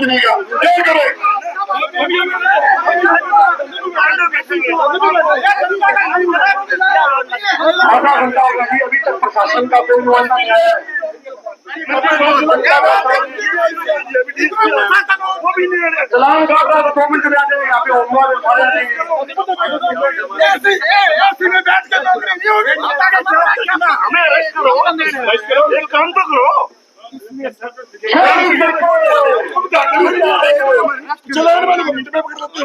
बनेगा। जय करें। आधा घंटा हो गया, अभी तक प्रशासन का कोई नुमाइंदा नहीं आया है। चलान काट रहा था 2 मिनट में आ जाएगा। यहाँ पे उम्मीदवार उठाया नहीं है। हमें अरेस्ट करो, एक काम तो करो। चलान वाले मिनट में पकड़ सकते हैं।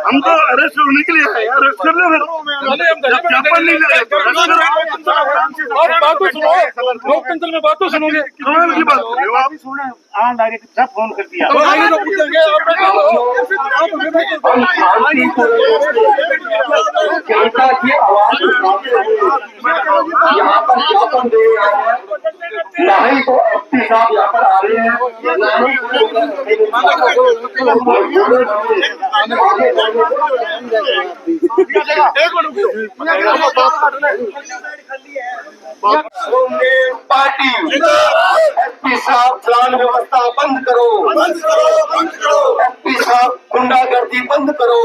हम तो अरेस्ट होने के लिए आए, अरेस्ट कर ले। बात तो सुनो, लोकतंत्र में बात तो सुनोगे। कमाल की बात आप सुने। हाँ डायरेक्ट सब फोन कर दिया। जनता की आवाज यहाँ पर ज्ञापन दे रहे हैं, ना ही तो एसपी साहब यहाँ पर आ रहे हैं, ना ही पार्टी एसपी साहब चलान व्यवस्था बंद करो, एसपी साहब गुंडागर्दी बंद करो,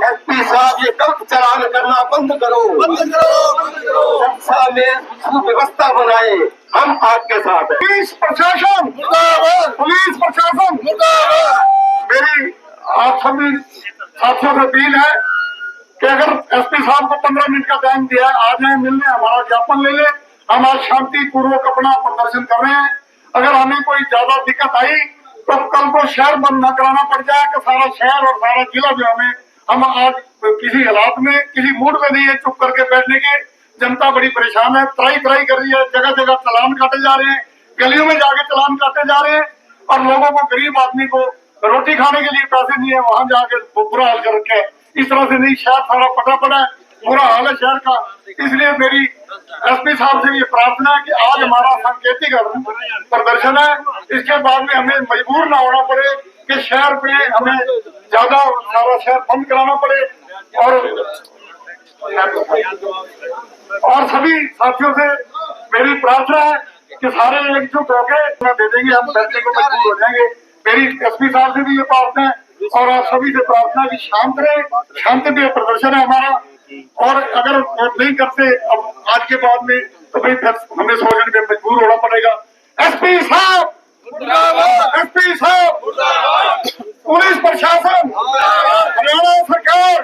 एसपी साहब ये गलत चलान करना बंद करो, में व्यवस्था बनाए। हम आपके साथ हैं। पुलिस प्रशासन मेरी आप सभी साथियों से अपील है कि अगर एसपी साहब को 15 मिनट का टाइम दिया है, आ जाए मिलने, हमारा ज्ञापन ले ले। हम आज शांतिपूर्वक अपना प्रदर्शन कर रहे हैं। अगर हमें कोई ज्यादा दिक्कत आई तो कल को शहर बंद न कराना पड़ जाए कि सारा शहर और सारा जिला जो हम आज किसी हालात में किसी मूड में नहीं है चुप करके बैठने के। जनता बड़ी परेशान है, त्राई कर रही है, जगह जगह चालान काटे जा रहे हैं, गलियों में जाके चालान काटे जा रहे हैं और लोगों को, गरीब आदमी को रोटी खाने के लिए पैसे नहीं है, वहां जाके बुरा हाल कर रखे है। इस तरह से नहीं, शहर सारा पटा पड़ा है, बुरा हाल है शहर का। इसलिए मेरी एसपी साहब से ये प्रार्थना है कि आज हमारा सांकेतिक प्रदर्शन है, इसके बाद में हमें मजबूर ना होना पड़े कि शहर पे हमें ज्यादा सारा शहर बंद कराना पड़े। और सभी साथियों से मेरी प्रार्थना है कि सारे एकजुट होकर दे देंगे, हम बैठने को मजबूर हो जाएंगे। मेरी एसपी साहब से भी ये प्रार्थना है और आप सभी से प्रार्थना है कि शांत रहे, शांति पे प्रदर्शन है हमारा। और अगर नहीं करते अब आज के बाद में तो भाई फिर हमें सोचने में मजबूर होना पड़ेगा। एसपी साहब, पुलिस प्रशासन, हरियाणा सरकार,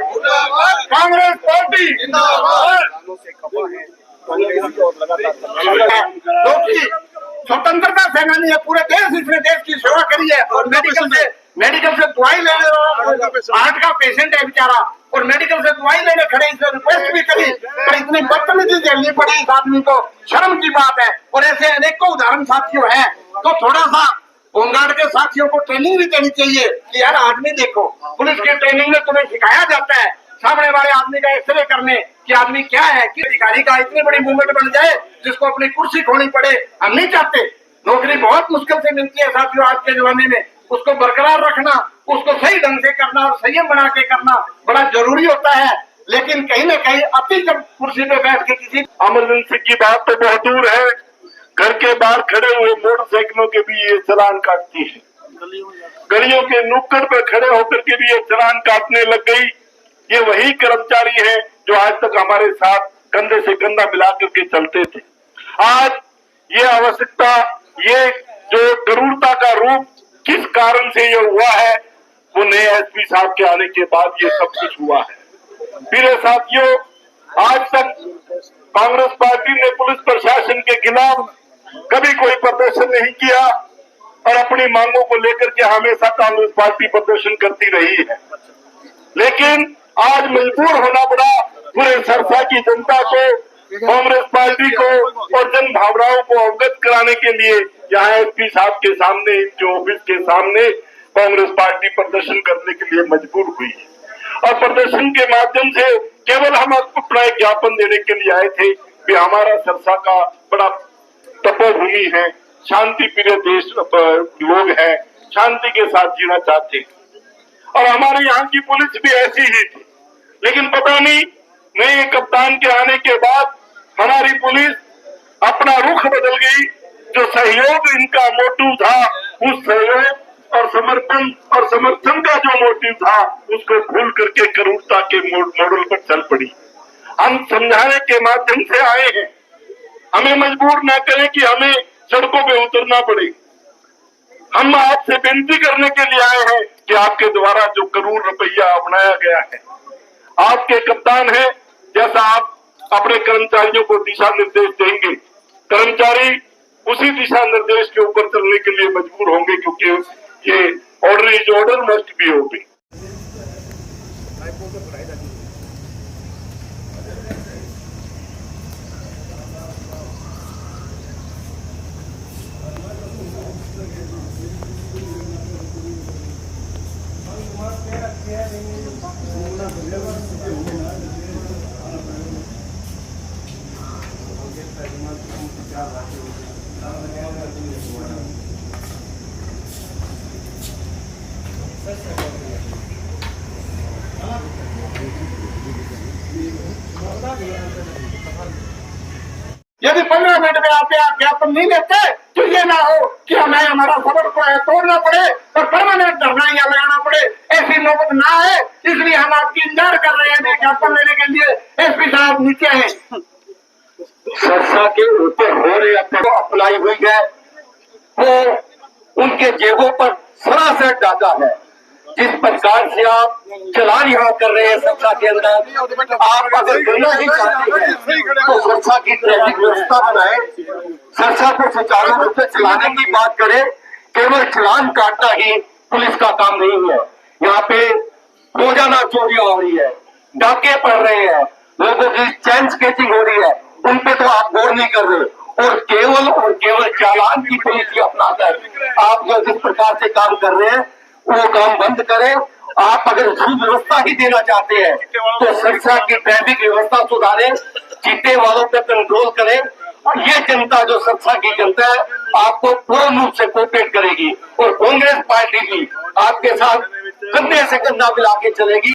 कांग्रेस पार्टी स्वतंत्रता सेनानी है, पूरे देश इसने देश की सेवा करी है। और मेडिकल से दवाई लेने हार्ट का पेशेंट है बेचारा, और मेडिकल से दवाई लेने खड़े, इसने रिक्वेस्ट भी करी पर इतनी बदतमीजी झेलनी पड़ी इस आदमी को, शर्म की बात है। और ऐसे अनेकों उदाहरण साथियों हैं। तो थोड़ा सा होमगार्ड के साथियों को ट्रेनिंग भी देनी चाहिए कि यार आदमी देखो, पुलिस की ट्रेनिंग में तुम्हें सिखाया जाता है सामने वाले आदमी का एक्सरे करने कि आदमी क्या है, कि अधिकारी का इतनी बड़ी मूवमेंट बन जाए जिसको अपनी कुर्सी खोनी पड़े। हम नहीं चाहते, नौकरी बहुत मुश्किल से मिलती है साथियों आज के जमाने में, उसको बरकरार रखना, उसको सही ढंग से करना और संयम बना के करना बड़ा जरूरी होता है। लेकिन कहीं न कहीं अति जब कुर्सी पे बैठ के किसी इमरजेंसी की बात तो बहुत दूर है, घर के बाहर खड़े हुए मोटरसाइकिलों के भी ये चालान काटती है, गलियों के नुक्कड़ पर खड़े होकर के भी ये चालान काटने लग गई। ये वही कर्मचारी है जो आज तक हमारे साथ कंधे से कंधा मिला करके चलते थे। आज ये आवश्यकता, ये जो क्रूरता का रूप किस कारण से ये हुआ है, वो नए एसपी साहब के आने के बाद ये सब कुछ हुआ है। मेरे साथियों, आज तक कांग्रेस पार्टी ने पुलिस प्रशासन के खिलाफ कभी कोई प्रदर्शन नहीं किया और अपनी मांगों को लेकर के हमेशा कांग्रेस पार्टी प्रदर्शन करती रही है। लेकिन आज मजबूर होना पड़ा पूरे सरसा की जनता को, कांग्रेस पार्टी को और जन भावनाओं को अवगत कराने के लिए यहाँ एसपी साहब के सामने, इनके ऑफिस के सामने कांग्रेस पार्टी प्रदर्शन करने के लिए मजबूर हुई है। और प्रदर्शन के माध्यम से केवल हम अपना एक ज्ञापन देने के लिए आए थे कि हमारा सरसा का बड़ा तपोभूमि है, शांति प्रिय देश लोग हैं, शांति के साथ जीना चाहते हैं और हमारे यहाँ की पुलिस भी ऐसी ही थी। लेकिन पता नहीं नए कप्तान के आने के बाद हमारी पुलिस अपना रुख बदल गई। जो सहयोग इनका मोटिव था, उस सहयोग और समर्पण और समर्थन का जो मोटिव था, उसको भूल करके करूरता के मॉडल पर चल पड़ी। हम समझाने के माध्यम से आए हैं, हमें मजबूर न करें कि हमें सड़कों पे उतरना पड़े। हम आपसे विनती करने के लिए आए हैं कि आपके द्वारा जो करूर रवैया अपनाया गया है, आपके कप्तान है, जैसा आप अपने कर्मचारियों को दिशा निर्देश देंगे, कर्मचारी उसी दिशा निर्देश के ऊपर चलने के लिए मजबूर होंगे, क्योंकि ये order is order must be obey. यदि 15 मिनट में आप ज्ञापन नहीं लेते तो ये ना हो कि हमें हमारा सबर को तोड़ना पड़े और परमानेंट धरना यहाँ लगाना पड़े। ऐसी नौबत ना आए, इसलिए हम आपकी इंतजार कर रहे हैं ज्ञापन लेने के लिए। एसपी साहब नीचे हैं। सरसा के ऊपर हो रही अप्लाई हुई है, वो उनके जेबों पर सरासर डाका है। जिस प्रकार से आप चलान यहाँ कर रहे हैं सरसा के अंदर, आप अगर करना ही चाहते हैं तो सरसा की ट्रैफिक व्यवस्था बनाए, सरसा को सुचारू रूप से चलाने की बात करें। केवल चलान काटना ही पुलिस का काम नहीं है। यहाँ पे रोजाना चोरियां हो रही है, डाके पड़ रहे हैं, लोगों की चैन स्केचिंग हो रही है, उन पे तो आप गौर नहीं कर रहे और केवल चालान की पॉलिसी अपनाकर आप जो जिस प्रकार से काम कर रहे हैं वो काम बंद करें। आप अगर सुव्यवस्था ही देना चाहते हैं तो सरसा की ट्रैफिक व्यवस्था सुधारें, चीते वालों पे कंट्रोल करें। और ये जनता जो सरसा की जनता है आपको पूर्ण रूप से कोऑपरेट करेगी और कांग्रेस पार्टी भी आपके साथ कंधे से कंधा मिला के चलेगी।